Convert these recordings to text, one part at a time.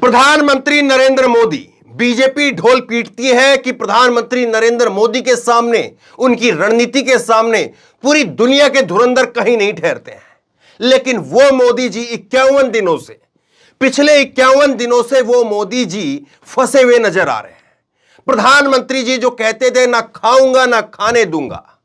प्रधानमंत्री नरेंद्र मोदी, बीजेपी ढोल पीटती है कि प्रधानमंत्री नरेंद्र मोदी के सामने, उनकी रणनीति के सामने पूरी दुनिया के धुरंधर कहीं नहीं ठहरते हैं। लेकिन वो मोदी जी 51 दिनों से, पिछले 51 दिनों से वो मोदी जी फंसे हुए नजर आ रहे हैं। प्रधानमंत्री जी जो कहते थे ना खाऊंगा ना खाने दूंगा,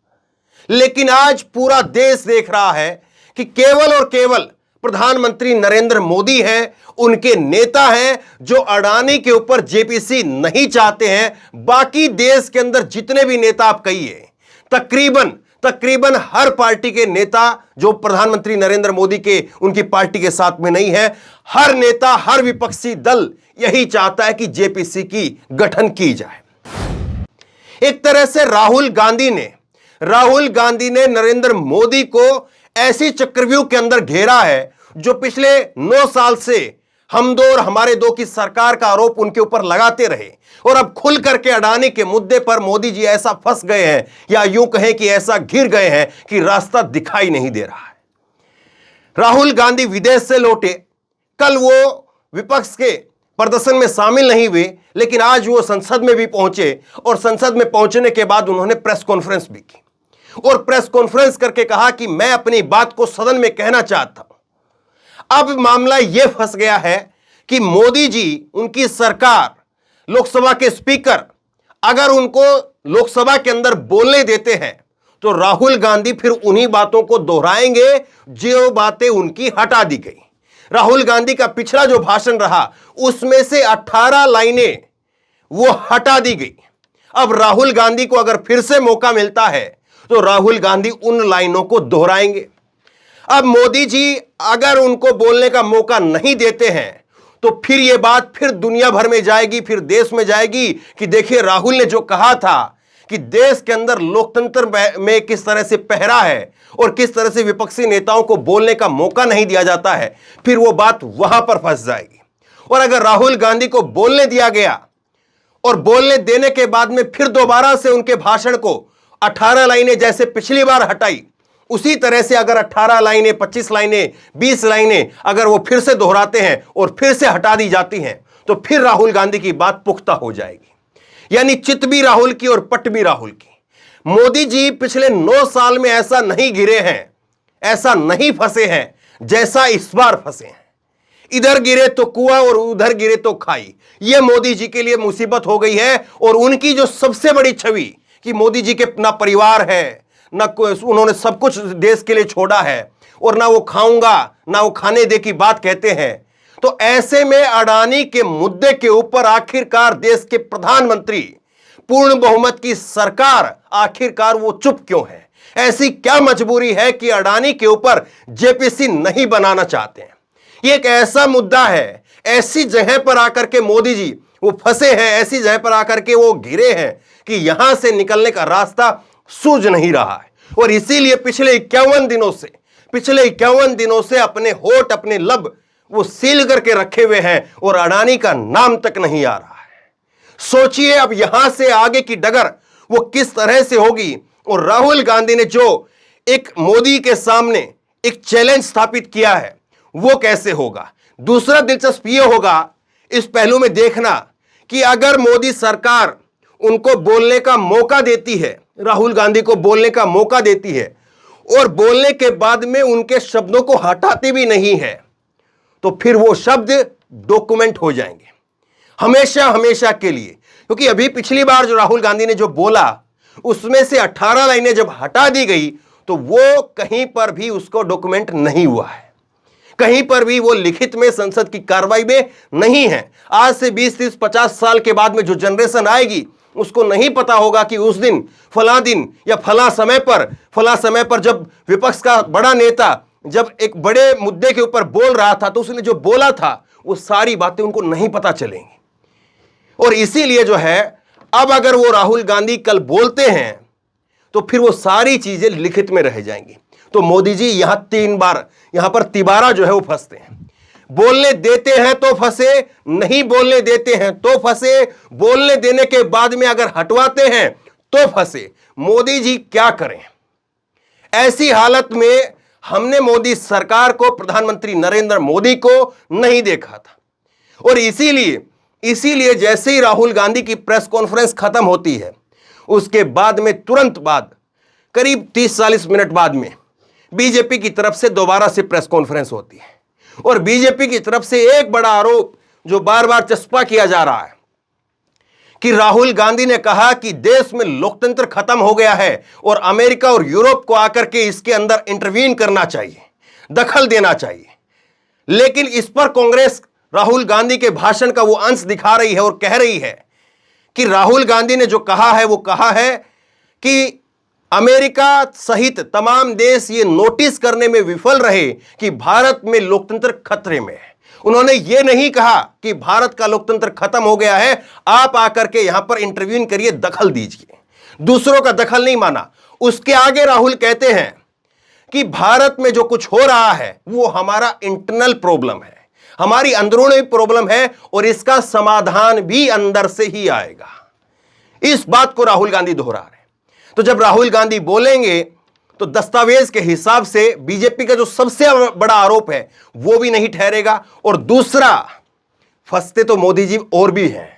लेकिन आज पूरा देश देख रहा है कि केवल और केवल प्रधानमंत्री नरेंद्र मोदी हैं, उनके नेता हैं जो अडानी के ऊपर जेपीसी नहीं चाहते हैं। बाकी देश के अंदर जितने भी नेता आप कहिए, तकरीबन हर पार्टी के नेता जो प्रधानमंत्री नरेंद्र मोदी के, उनकी पार्टी के साथ में नहीं है, हर नेता, हर विपक्षी दल यही चाहता है कि जेपीसी की गठन की जाए। एक तरह से राहुल गांधी ने नरेंद्र मोदी को ऐसी चक्रव्यूह के अंदर घेरा है जो पिछले 9 साल से हम दो और हमारे दो की सरकार का आरोप उनके ऊपर लगाते रहे, और अब खुल करके अडानी के मुद्दे पर मोदी जी ऐसा फंस गए हैं, या यूं कहें कि ऐसा घिर गए हैं कि रास्ता दिखाई नहीं दे रहा है। राहुल गांधी विदेश से लौटे, कल वो विपक्ष के प्रदर्शन में शामिल नहीं हुए, लेकिन आज वो संसद में भी पहुंचे, और संसद में पहुंचने के बाद उन्होंने प्रेस कॉन्फ्रेंस भी की और प्रेस कॉन्फ्रेंस करके कहा कि मैं अपनी बात को सदन में कहना चाहता हूं। अब मामला यह फंस गया है कि मोदी जी, उनकी सरकार, लोकसभा के स्पीकर अगर उनको लोकसभा के अंदर बोलने देते हैं तो राहुल गांधी फिर उन्हीं बातों को दोहराएंगे जो बातें उनकी हटा दी गई। राहुल गांधी का पिछला जो भाषण रहा उसमें से 18 लाइनें वो हटा दी गई। अब राहुल गांधी को अगर फिर से मौका मिलता है तो राहुल गांधी उन लाइनों को दोहराएंगे। अब मोदी जी अगर उनको बोलने का मौका नहीं देते हैं तो फिर यह बात फिर दुनिया भर में जाएगी, फिर देश में जाएगी कि देखिए राहुल ने जो कहा था कि देश के अंदर लोकतंत्र में किस तरह से पहरा है और किस तरह से विपक्षी नेताओं को बोलने का मौका नहीं दिया जाता है, फिर वो बात वहां पर फंस जाएगी। और अगर राहुल गांधी को बोलने दिया गया और बोलने देने के बाद में फिर दोबारा से उनके भाषण को 18 लाइनें जैसे पिछली बार हटाई, उसी तरह से अगर 18 लाइनें, 25 लाइनें, 20 लाइनें अगर वो फिर से दोहराते हैं और फिर से हटा दी जाती हैं तो फिर राहुल गांधी की बात पुख्ता हो जाएगी। यानी चित भी राहुल की और पट भी राहुल की। मोदी जी पिछले 9 साल में ऐसा नहीं घिरे हैं, ऐसा नहीं फंसे हैं जैसा इस बार फंसे हैं। इधर गिरे तो कुआं और उधर गिरे तो खाई, यह मोदी जी के लिए मुसीबत हो गई है। और उनकी जो सबसे बड़ी छवि कि मोदी जी के ना परिवार है, ना उन्होंने सब कुछ देश के लिए छोड़ा है, और ना वो खाऊंगा ना वो खाने दे की बात कहते हैं। तो ऐसे में अडानी के मुद्दे के ऊपर आखिरकार देश के प्रधानमंत्री, पूर्ण बहुमत की सरकार, आखिरकार वो चुप क्यों है? ऐसी क्या मजबूरी है कि अडानी के ऊपर जेपीसी नहीं बनाना चाहते हैं? ये एक ऐसा मुद्दा है, ऐसी जगह पर आकर के मोदी जी वो फंसे हैं, ऐसी जगह पर आकर के वो घिरे हैं कि यहां से निकलने का रास्ता सूझ नहीं रहा है। और इसीलिए पिछले 51 दिनों से अपने होठ, अपने लब वो सील करके रखे हुए हैं और अडानी का नाम तक नहीं आ रहा है। सोचिए अब यहां से आगे की डगर वो किस तरह से होगी। और राहुल गांधी ने जो एक मोदी के सामने एक चैलेंज स्थापित किया है वो कैसे होगा? दूसरा दिलचस्प ये होगा इस पहलू में देखना कि अगर मोदी सरकार उनको बोलने का मौका देती है, राहुल गांधी को बोलने का मौका देती है, और बोलने के बाद में उनके शब्दों को हटाती भी नहीं है, तो फिर वो शब्द डॉक्यूमेंट हो जाएंगे हमेशा के लिए। क्योंकि अभी पिछली बार जो राहुल गांधी ने जो बोला उसमें से 18 लाइनें जब हटा दी गई तो वो कहीं पर भी उसको डॉक्यूमेंट नहीं हुआ है, कहीं पर भी वो लिखित में संसद की कार्रवाई में नहीं है। आज से 20, 30, 50 साल के बाद में जो जनरेशन आएगी उसको नहीं पता होगा कि उस दिन या फला समय पर जब विपक्ष का बड़ा नेता जब एक बड़े मुद्दे के ऊपर बोल रहा था तो उसने जो बोला था वो सारी बातें उनको नहीं पता चलेंगी। और इसीलिए जो है, अब अगर वो राहुल गांधी कल बोलते हैं तो फिर वो सारी चीजें लिखित में रह जाएंगी। तो मोदी जी यहां पर तिबारा जो है वो फंसते हैं। बोलने देते हैं तो फंसे, नहीं बोलने देते हैं तो फंसे, बोलने देने के बाद में अगर हटवाते हैं तो फंसे। मोदी जी क्या करें? ऐसी हालत में हमने मोदी सरकार को, प्रधानमंत्री नरेंद्र मोदी को नहीं देखा था। और इसीलिए जैसे ही राहुल गांधी की प्रेस कॉन्फ्रेंस खत्म होती है, उसके बाद में तुरंत बाद करीब 30-40 मिनट बाद में बीजेपी की तरफ से दोबारा से प्रेस कॉन्फ्रेंस होती है और बीजेपी की तरफ से एक बड़ा आरोप जो बार बार चस्पा किया जा रहा है कि राहुल गांधी ने कहा कि देश में लोकतंत्र खत्म हो गया है और अमेरिका और यूरोप को आकर के इसके अंदर इंटरवीन करना चाहिए, दखल देना चाहिए। लेकिन इस पर कांग्रेस राहुल गांधी के भाषण का वो अंश दिखा रही है और कह रही है कि राहुल गांधी ने जो कहा है वो कहा है कि अमेरिका सहित तमाम देश ये नोटिस करने में विफल रहे कि भारत में लोकतंत्र खतरे में है। उन्होंने ये नहीं कहा कि भारत का लोकतंत्र खत्म हो गया है, आप आकर के यहां पर इंटरवीन करिए, दखल दीजिए। दूसरों का दखल नहीं माना। उसके आगे राहुल कहते हैं कि भारत में जो कुछ हो रहा है वो हमारा इंटरनल प्रॉब्लम है, हमारी अंदरूनी प्रॉब्लम है और इसका समाधान भी अंदर से ही आएगा। इस बात को राहुल गांधी दोहरा रहे हैं। तो जब राहुल गांधी बोलेंगे तो दस्तावेज के हिसाब से बीजेपी का जो सबसे बड़ा आरोप है वो भी नहीं ठहरेगा और दूसरा, फंसते तो मोदी जी और भी हैं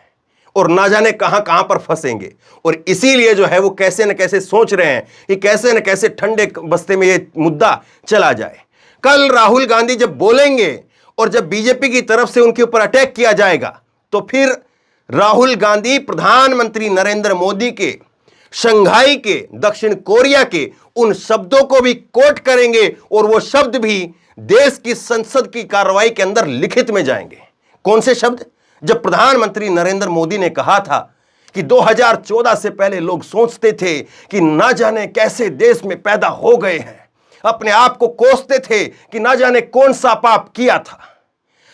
और ना जाने कहां कहां पर फंसेंगे और इसीलिए जो है वो कैसे न कैसे सोच रहे हैं कि कैसे न कैसे ठंडे बस्ते में ये मुद्दा चला जाए। कल राहुल गांधी जब बोलेंगे और जब बीजेपी की तरफ से उनके ऊपर अटैक किया जाएगा तो फिर राहुल गांधी प्रधानमंत्री नरेंद्र मोदी के शंघाई के, दक्षिण कोरिया के उन शब्दों को भी कोट करेंगे और वो शब्द भी देश की संसद की कार्रवाई के अंदर लिखित में जाएंगे। कौन से शब्द? जब प्रधानमंत्री नरेंद्र मोदी ने कहा था कि 2014 से पहले लोग सोचते थे कि ना जाने कैसे देश में पैदा हो गए हैं, अपने आप को कोसते थे कि ना जाने कौन सा पाप किया था।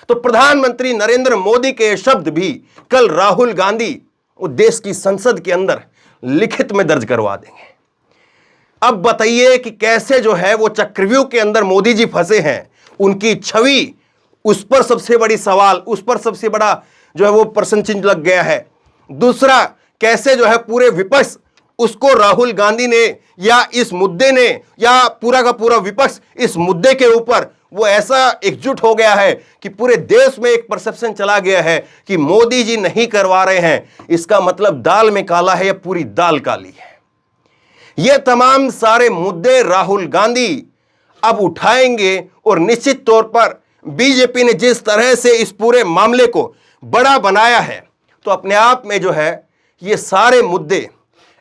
तो प्रधानमंत्री नरेंद्र मोदी के शब्द भी कल राहुल गांधी वो देश की संसद के अंदर लिखित में दर्ज करवा देंगे। अब बताइए कि कैसे जो है वो चक्रव्यूह के अंदर मोदी जी फंसे हैं, उनकी छवि, उस पर सबसे बड़ी सवाल, उस पर सबसे बड़ा जो है वो प्रश्न चिन्ह लग गया है। दूसरा, कैसे जो है पूरे विपक्ष उसको राहुल गांधी ने या इस मुद्दे ने या पूरा का पूरा विपक्ष इस मुद्दे के ऊपर वो ऐसा एकजुट हो गया है कि पूरे देश में एक परसेप्शन चला गया है कि मोदी जी नहीं करवा रहे हैं, इसका मतलब दाल में काला है या पूरी दाल काली है। ये तमाम सारे मुद्दे राहुल गांधी अब उठाएंगे और निश्चित तौर पर बीजेपी ने जिस तरह से इस पूरे मामले को बड़ा बनाया है तो अपने आप में जो है ये सारे मुद्दे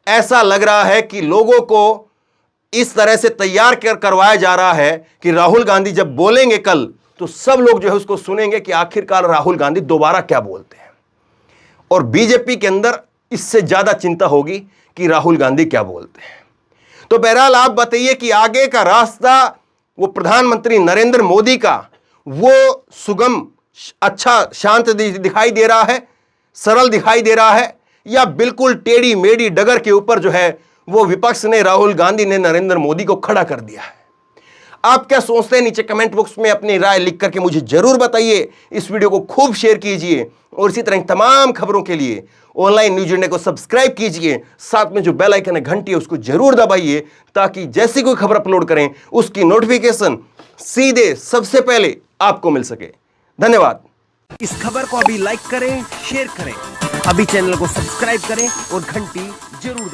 ऐसा लग रहा है कि लोगों को इस तरह से तैयार करवाया जा रहा है कि राहुल गांधी जब बोलेंगे कल तो सब लोग जो है उसको सुनेंगे कि आखिरकार राहुल गांधी दोबारा क्या बोलते हैं। और बीजेपी के अंदर इससे ज्यादा चिंता होगी कि राहुल गांधी क्या बोलते हैं। तो बहरहाल आप बताइए कि आगे का रास्ता वो प्रधानमंत्री नरेंद्र मोदी का वो सुगम, अच्छा, शांत दिखाई दे रहा है, सरल दिखाई दे रहा है, या बिल्कुल टेढ़ी मेढ़ी डगर के ऊपर जो है वो विपक्ष ने, राहुल गांधी ने नरेंद्र मोदी को खड़ा कर दिया है। आप क्या सोचते हैं? नीचे कमेंट बॉक्स में अपनी राय लिख करके मुझे जरूर बताइए। इस वीडियो को खूब शेयर कीजिए और इसी तरह तमाम खबरों के लिए ऑनलाइन न्यूज इंडिया को सब्सक्राइब कीजिए। साथ में जो बेल आइकन है, घंटी है, उसको जरूर दबाइए ताकि जैसी कोई खबर अपलोड करें उसकी नोटिफिकेशन सीधे सबसे पहले आपको मिल सके। धन्यवाद। इस खबर को अभी लाइक करें, शेयर करें, अभी चैनल को सब्सक्राइब करें और घंटी जरूर दबाएं।